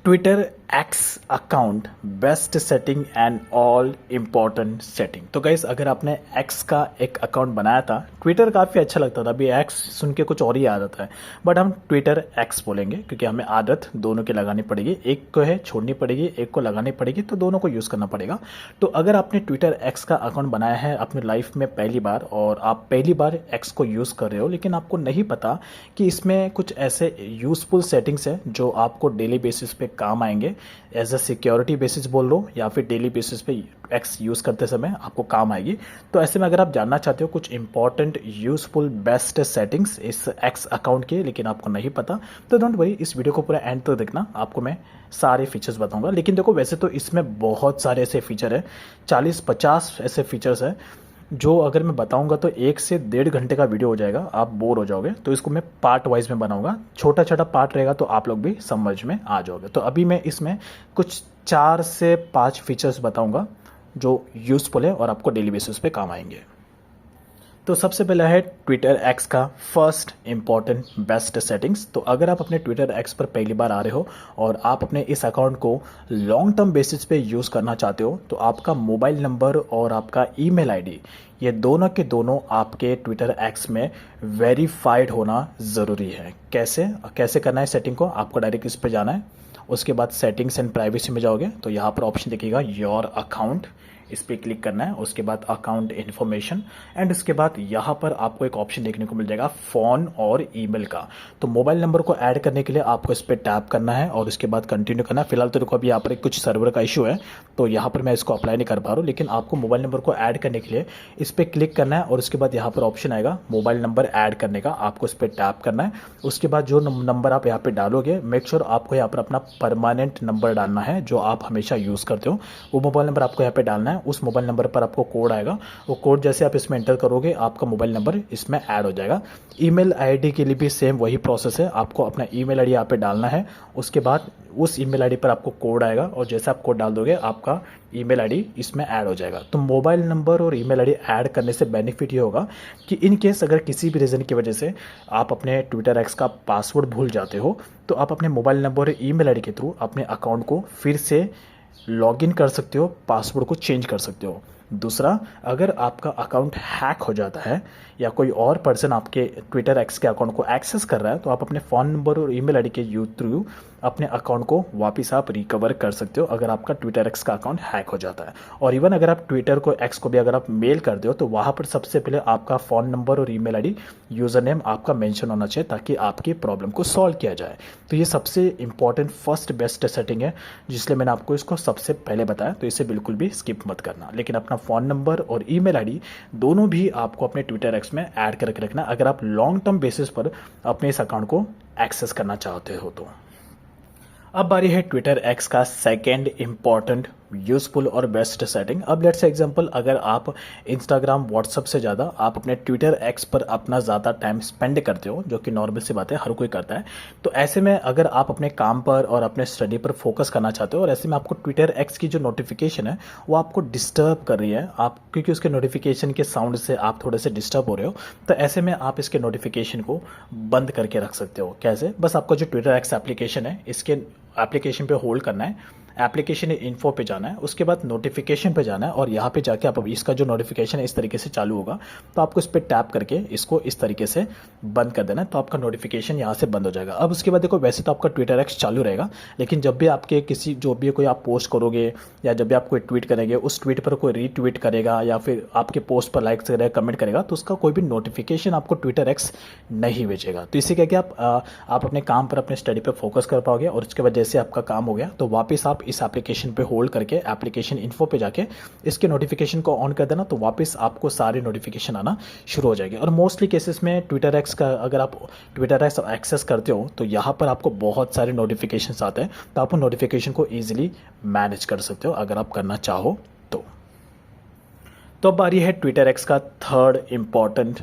Twitter x account best setting and all important setting. तो guys, अगर आपने x का एक अकाउंट बनाया था, ट्विटर काफ़ी अच्छा लगता था, अभी एक्स सुन के कुछ और ही आदत है, बट हम ट्विटर एक्स बोलेंगे क्योंकि हमें आदत दोनों की लगानी पड़ेगी। एक को है छोड़नी पड़ेगी, एक को लगानी पड़ेगी, तो दोनों को यूज़ करना पड़ेगा। तो अगर आपने ट्विटर एक्स का अकाउंट बनाया है अपनी लाइफ में पहली बार और आप पहली बार एक्स को यूज़ कर रहे हो, लेकिन आपको नहीं पता कि इसमें कुछ ऐसे यूज़फुल सेटिंग्स हैं जो आपको डेली बेसिस पे काम आएंगे, एज अ सिक्योरिटी बेसिस बोल लो या फिर डेली बेसिस पे एक्स यूज़ करते समय आपको काम आएगी। तो ऐसे में अगर आप जानना चाहते हो कुछ इंपॉर्टेंट यूज़फुल बेस्ट सेटिंग्स इस एक्स अकाउंट के, लेकिन आपको नहीं पता, तो डोंट वरी, इस वीडियो को पूरा एंड तक देखना, आपको मैं सारे फीचर्स बताऊंगा। लेकिन देखो, वैसे तो इसमें बहुत सारे ऐसे फीचर हैं, 40-50 ऐसे फीचर्स हैं जो अगर मैं बताऊंगा तो 1 से 1.5 घंटे का वीडियो हो जाएगा, आप बोर हो जाओगे। तो इसको मैं पार्ट वाइज में बनाऊंगा, छोटा छोटा पार्ट रहेगा तो आप लोग भी समझ में आ जाओगे। तो अभी मैं इसमें कुछ 4 से 5 फीचर्स बताऊंगा जो यूज़फुल है और आपको डेली बेसिस पे काम आएंगे। तो सबसे पहला है ट्विटर एक्स का फर्स्ट इंपॉर्टेंट बेस्ट सेटिंग्स। तो अगर आप अपने ट्विटर एक्स पर पहली बार आ रहे हो और आप अपने इस अकाउंट को लॉन्ग टर्म बेसिस पे यूज़ करना चाहते हो, तो आपका मोबाइल नंबर और आपका ईमेल आईडी, ये दोनों के दोनों आपके ट्विटर एक्स में वेरीफाइड होना ज़रूरी है। कैसे कैसे करना है सेटिंग को, आपको डायरेक्ट इस पर जाना है, उसके बाद सेटिंग्स एंड प्राइवेसी में जाओगे तो यहाँ पर ऑप्शन दिखेगा योर अकाउंट, इस पर क्लिक करना है। उसके बाद अकाउंट इन्फॉर्मेशन एंड उसके बाद यहाँ पर आपको एक ऑप्शन देखने को मिल जाएगा फ़ोन और ईमेल का। तो मोबाइल नंबर को ऐड करने के लिए आपको इस पर टैप करना है और उसके बाद कंटिन्यू करना है। फिलहाल तो देखो अभी यहाँ पर कुछ सर्वर का इशू है तो यहाँ पर मैं इसको अप्लाई नहीं कर पा रहा हूँ, लेकिन आपको मोबाइल नंबर को ऐड करने के लिए इस पर क्लिक करना है और उसके बाद यहाँ पर ऑप्शन आएगा मोबाइल नंबर ऐड करने का, आपको इस पर टैप करना है। उसके बाद जो नंबर आप यहाँ पर डालोगे, मेक श्योर आपको यहाँ पर अपना परमानेंट नंबर डालना है जो आप हमेशा यूज़ करते हो, वो मोबाइल नंबर आपको यहाँ पर डालना है। उस मोबाइल नंबर पर आपको कोड आएगा, वो कोड जैसे आप इसमें एंटर करोगे आपका मोबाइल नंबर इसमें ऐड हो जाएगा। ईमेल आईडी के लिए भी सेम वही प्रोसेस है, आपको अपना ईमेल आईडी यहाँ पे डालना है, उसके बाद उस ईमेल आईडी पर आपको कोड आएगा और जैसे आप कोड डाल दोगे आपका ईमेल आईडी इसमें ऐड हो जाएगा। तो मोबाइल नंबर और ईमेल आईडी ऐड करने से बेनिफिट ये होगा कि इन केस अगर किसी भी रीज़न की वजह से आप अपने ट्विटर एक्स का पासवर्ड भूल जाते हो, तो आप अपने मोबाइल नंबर और ईमेल आईडी के थ्रू अपने अकाउंट को फिर से लॉगिन कर सकते हो, पासवर्ड को चेंज कर सकते हो। दूसरा, अगर आपका अकाउंट हैक हो जाता है या कोई और पर्सन आपके ट्विटर एक्स के अकाउंट को एक्सेस कर रहा है, तो आप अपने फ़ोन नंबर और ईमेल आईडी के थ्रू अपने अकाउंट को वापस आप रिकवर कर सकते हो अगर आपका ट्विटर एक्स का अकाउंट हैक हो जाता है। और इवन अगर आप ट्विटर को एक्स को भी अगर आप मेल कर दो, तो वहाँ पर सबसे पहले आपका फ़ोन नंबर और ईमेल आईडी, यूज़र नेम आपका मेंशन होना चाहिए ताकि आपकी प्रॉब्लम को सॉल्व किया जाए। तो ये सबसे इंपॉर्टेंट फर्स्ट बेस्ट सेटिंग है, जिसलिए मैंने आपको इसको सबसे पहले बताया, तो इसे बिल्कुल भी स्किप मत करना। लेकिन अपना फ़ोन नंबर और ईमेल आईडी दोनों भी आपको अपने ट्विटर एक्स में ऐड करके रखना अगर आप लॉन्ग टर्म बेसिस पर अपने इस अकाउंट को एक्सेस करना चाहते हो। तो अब बारी है ट्विटर एक्स का सेकेंड इंपॉर्टेंट यूज़फुल और बेस्ट सेटिंग। अब लेट्स से एग्जांपल, अगर आप इंस्टाग्राम व्हाट्सअप से ज़्यादा आप अपने ट्विटर एक्स पर अपना ज़्यादा टाइम स्पेंड करते हो, जो कि नॉर्मल सी बात है, हर कोई करता है। तो ऐसे में अगर आप अपने काम पर और अपने स्टडी पर फोकस करना चाहते हो और ऐसे में आपको ट्विटर एक्स की जो नोटिफिकेशन है वो आपको डिस्टर्ब कर रही है, आप क्योंकि उसके नोटिफिकेशन के साउंड से आप थोड़े से डिस्टर्ब हो रहे हो, तो ऐसे में आप इसके नोटिफिकेशन को बंद करके रख सकते हो। कैसे? बस आपका जो ट्विटर एक्स एप्लीकेशन है, इसके एप्लीकेशन पे होल्ड करना है, एप्लीकेशन इन्फो पे जाना है, उसके बाद नोटिफिकेशन पे जाना है और यहाँ पे जाके आप इसका जो नोटिफिकेशन है इस तरीके से चालू होगा, तो आपको इस पर टैप करके इसको इस तरीके से बंद कर देना है, तो आपका नोटिफिकेशन यहाँ से बंद हो जाएगा। अब उसके बाद देखो, वैसे तो आपका ट्विटर एक्स चालू रहेगा, लेकिन जब भी आपके किसी जो भी कोई आप पोस्ट करोगे या जब भी आप कोई ट्वीट करेंगे, उस ट्वीट पर कोई रीट्वीट करेगा या फिर आपके पोस्ट पर लाइक करेगा, कमेंट करेगा, तो उसका कोई भी नोटिफिकेशन आपको ट्विटर एक्स नहीं भेजेगा। तो इससे क्या कि आप अपने काम पर, अपने स्टडी पर फोकस कर पाओगे और उसके बाद जैसे आपका काम हो गया तो वापस आप इस एप्लीकेशन पे होल्ड करके एप्लीकेशन इन्फो पे जाके इसके नोटिफिकेशन को ऑन कर देना, तो वापस आपको सारे नोटिफिकेशन आना शुरू हो जाएंगे। और मोस्टली केसेस में ट्विटर एक्स का अगर आप ट्विटर एक्स एक्सेस करते हो तो यहाँ पर आपको बहुत सारे नोटिफिकेशन आते हैं, तो आप उन नोटिफिकेशन को ईजिली मैनेज कर सकते हो अगर आप करना चाहो तो। अब बारी है ट्विटर एक्स का थर्ड इंपॉर्टेंट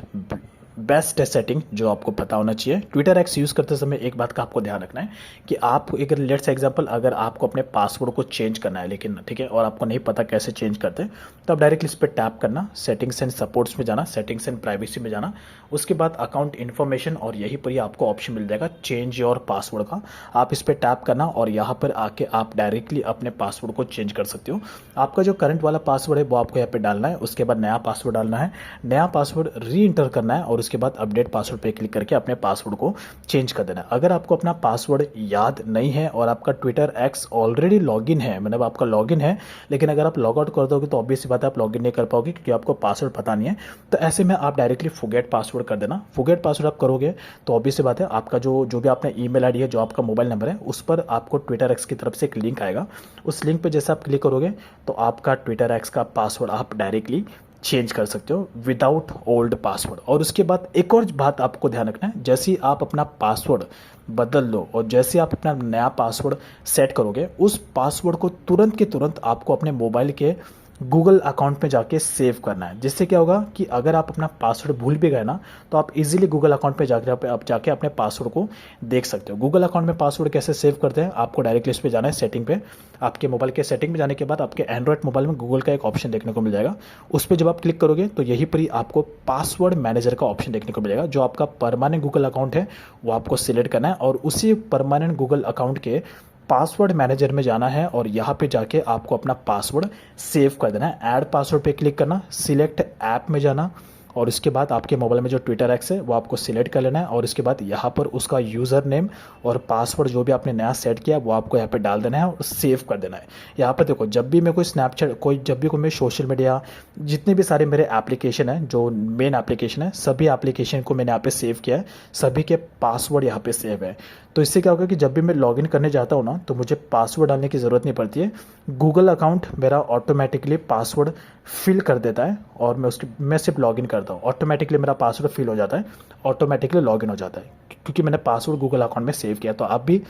बेस्ट सेटिंग जो आपको पता होना चाहिए। ट्विटर एक्स यूज़ करते समय एक बात का आपको ध्यान रखना है कि आप एक लेट्स एग्जांपल अगर आपको अपने पासवर्ड को चेंज करना है लेकिन ठीक है और आपको नहीं पता कैसे चेंज करते हैं, तो आप डायरेक्टली इस पर टैप करना, सेटिंग्स एंड सपोर्ट्स में जाना, सेटिंग्स एंड प्राइवेसी में जाना, उसके बाद अकाउंट इन्फॉर्मेशन और यहीं पर ही आपको ऑप्शन मिल जाएगा चेंज योर पासवर्ड का। आप इस पर टैप करना और यहाँ पर आके आप डायरेक्टली अपने पासवर्ड को चेंज कर सकते हो। आपका जो करंट वाला पासवर्ड है वो आपको यहाँ पे डालना है, उसके बाद नया पासवर्ड डालना है, नया पासवर्ड री इंटर करना है और उसके बाद अपडेट पासवर्ड पे क्लिक करके अपने पासवर्ड को चेंज कर देना है। अगर आपको अपना पासवर्ड याद नहीं है और आपका ट्विटर एक्स ऑलरेडी लॉगिन है, मतलब आपका लॉगिन है, लेकिन अगर आप लॉग आउट कर दोगे तो ऑब्वियस सी बात है आप लॉगिन नहीं कर पाओगे क्योंकि आपको पासवर्ड पता नहीं है। तो ऐसे में आप डायरेक्टली फॉरगेट पासवर्ड कर देना। फॉरगेट पासवर्ड आप करोगे तो ऑब्वियस सी बात है आपका जो भी आपने ईमेल आईडी है, जो आपका मोबाइल नंबर है, उस पर आपको ट्विटर एक्स की तरफ से एक लिंक आएगा। उस लिंक पर जैसे आप क्लिक करोगे तो आपका ट्विटर एक्स का पासवर्ड आप डायरेक्टली चेंज कर सकते हो विदाउट ओल्ड पासवर्ड। और उसके बाद एक और बात आपको ध्यान रखना है, जैसे ही आप अपना पासवर्ड बदल लो और जैसे आप अपना नया पासवर्ड सेट करोगे, उस पासवर्ड को तुरंत के तुरंत आपको अपने मोबाइल के गूगल अकाउंट में जाके सेव करना है। जिससे क्या होगा कि अगर आप अपना पासवर्ड भूल भी गए ना, तो आप इजीली गूगल अकाउंट पे जाके अपने पासवर्ड को देख सकते हो। गूगल अकाउंट में पासवर्ड कैसे सेव करते हैं, आपको डायरेक्टली इस पे जाना है सेटिंग पे। आपके मोबाइल के सेटिंग में जाने के बाद आपके एंड्रॉइड मोबाइल में गूगल का एक ऑप्शन देखने को मिल जाएगा। उस पर जब आप क्लिक करोगे तो यहीं पर ही आपको पासवर्ड मैनेजर का ऑप्शन देखने को मिलेगा। जो आपका परमानेंट गूगल अकाउंट है वो आपको सिलेक्ट करना है और उसी परमानेंट गूगल अकाउंट के पासवर्ड मैनेजर में जाना है और यहाँ पे जाके आपको अपना पासवर्ड सेव कर देना है। ऐड पासवर्ड पे क्लिक करना, सिलेक्ट ऐप में जाना और उसके बाद आपके मोबाइल में जो ट्विटर एक्स है वो आपको सिलेक्ट कर लेना है और इसके बाद यहाँ पर उसका यूज़र नेम और पासवर्ड जो भी आपने नया सेट किया वो आपको यहाँ पे डाल देना है और सेव कर देना है। यहाँ पर देखो, जब भी मैं कोई स्नैपचैट जब भी कोई मैं सोशल मीडिया जितने भी सारे मेरे एप्लीकेशन है, जो मेन एप्लीकेशन है, सभी एप्लीकेशन को मैंने यहाँ पे सेव किया है, सभी के पासवर्ड यहाँ पे सेव है। तो इससे क्या होगा कि जब भी मैं लॉगिन करने जाता हूँ ना, तो मुझे पासवर्ड डालने की ज़रूरत नहीं पड़ती है। गूगल अकाउंट मेरा ऑटोमेटिकली पासवर्ड फिल कर देता है और मैं सिर्फ लॉगिन करता हूँ, ऑटोमेटिकली मेरा पासवर्ड फिल हो जाता है, ऑटोमेटिकली लॉगिन हो जाता है क्योंकि मैंने पासवर्ड गूगल अकाउंट में सेव किया। तो आप भी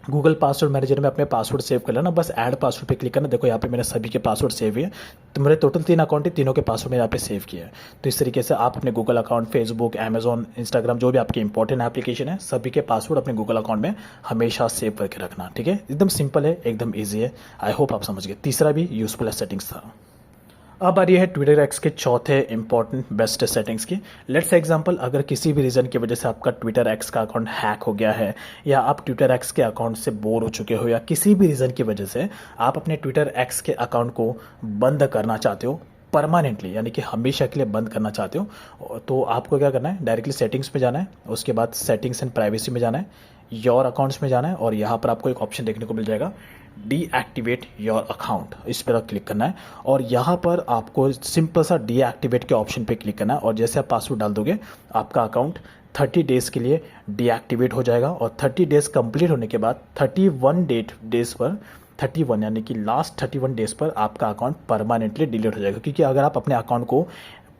गूगल पासवर्ड मैनेजर में अपने पासवर्ड सेव कर लेना, बस ऐड पासवर्ड पे क्लिक करना। देखो यहाँ पे मेरे सभी के पासवर्ड सेव है, तो मेरे टोटल 3 अकाउंट है, तीनों के पासवर्ड मैंने यहाँ पे सेव किया है। तो इस तरीके से आप अपने Google account, Facebook, Amazon, Instagram, जो भी आपके इंपॉर्टेंट एप्लीकेशन है, सभी के पासवर्ड अपने गूगल अकाउंट में हमेशा सेव करके रखना। ठीक है, एकदम सिंपल है, एकदम ईजी है। आई होप आप समझ गए। तीसरा भी यूजफुल सेटिंग्स था। अब आ रही है ट्विटर एक्स के चौथे इंपॉर्टेंट बेस्ट सेटिंग्स की। लेट्स एग्जांपल, अगर किसी भी रीज़न की वजह से आपका ट्विटर एक्स का अकाउंट हैक हो गया है या आप ट्विटर एक्स के अकाउंट से बोर हो चुके हो या किसी भी रीज़न की वजह से आप अपने ट्विटर एक्स के अकाउंट को बंद करना चाहते हो परमानेंटली, यानी कि हमेशा के लिए बंद करना चाहते हो, तो आपको क्या करना है, डायरेक्टली सेटिंग्स में जाना है, उसके बाद सेटिंग्स एंड प्राइवेसी में जाना है, योर अकाउंट्स में जाना है और यहाँ पर आपको एक ऑप्शन देखने को मिल जाएगा डीएक्टिवेट योर अकाउंट। इस पर क्लिक करना है और यहाँ पर आपको सिंपल सा डीएक्टिवेट के ऑप्शन पे क्लिक करना है और जैसे आप पासवर्ड डाल दोगे आपका अकाउंट 30 डेज़ के लिए डीएक्टिवेट हो जाएगा और 30 डेज़ कंप्लीट होने के बाद 31 डेज़ पर 31 यानी कि लास्ट 31 डेज़ पर आपका अकाउंट परमानेंटली डिलीट हो जाएगा। क्योंकि अगर आप अपने अकाउंट को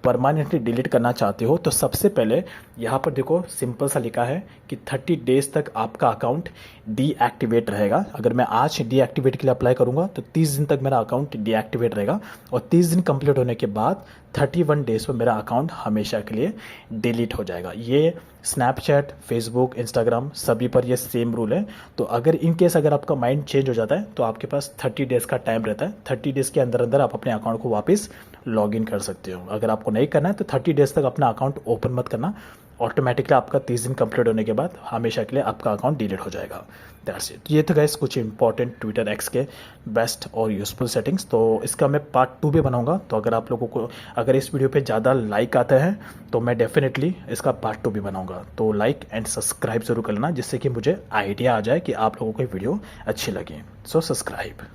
परमानेंटली डिलीट करना चाहते हो तो सबसे पहले यहाँ पर देखो सिंपल सा लिखा है कि 30 डेज तक आपका अकाउंट डीएक्टिवेट रहेगा। अगर मैं आज डीएक्टिवेट के लिए अप्लाई करूँगा तो 30 दिन तक मेरा अकाउंट डीएक्टिवेट रहेगा और 30 दिन कंप्लीट होने के बाद 31 डेज पर मेरा अकाउंट हमेशा के लिए डिलीट हो जाएगा। ये स्नैपचैट, फेसबुक, इंस्टाग्राम सभी पर ये सेम रूल है। तो अगर इन केस अगर आपका माइंड चेंज हो जाता है तो आपके पास 30 डेज़ का टाइम रहता है। 30 डेज़ के अंदर अंदर आप अपने अकाउंट को वापस लॉगिन कर सकते हो। अगर आपको नहीं करना है तो 30 डेज़ तक अपना अकाउंट ओपन मत करना, ऑटोमेटिकली आपका 30 दिन कंप्लीट होने के बाद हमेशा के लिए आपका अकाउंट डिलीट हो जाएगा। That's it. ये तो गाइस कुछ इंपॉर्टेंट ट्विटर एक्स के बेस्ट और यूजफुल सेटिंग्स। तो इसका मैं पार्ट 2 भी बनाऊंगा। तो अगर आप लोगों को अगर इस वीडियो पे ज़्यादा लाइक आता है तो मैं डेफिनेटली इसका पार्ट 2 भी बनाऊंगा। तो लाइक एंड सब्सक्राइब जरूर कर लेना जिससे कि मुझे आइडिया आ जाए कि आप लोगों को वीडियो अच्छी लगे। So subscribe.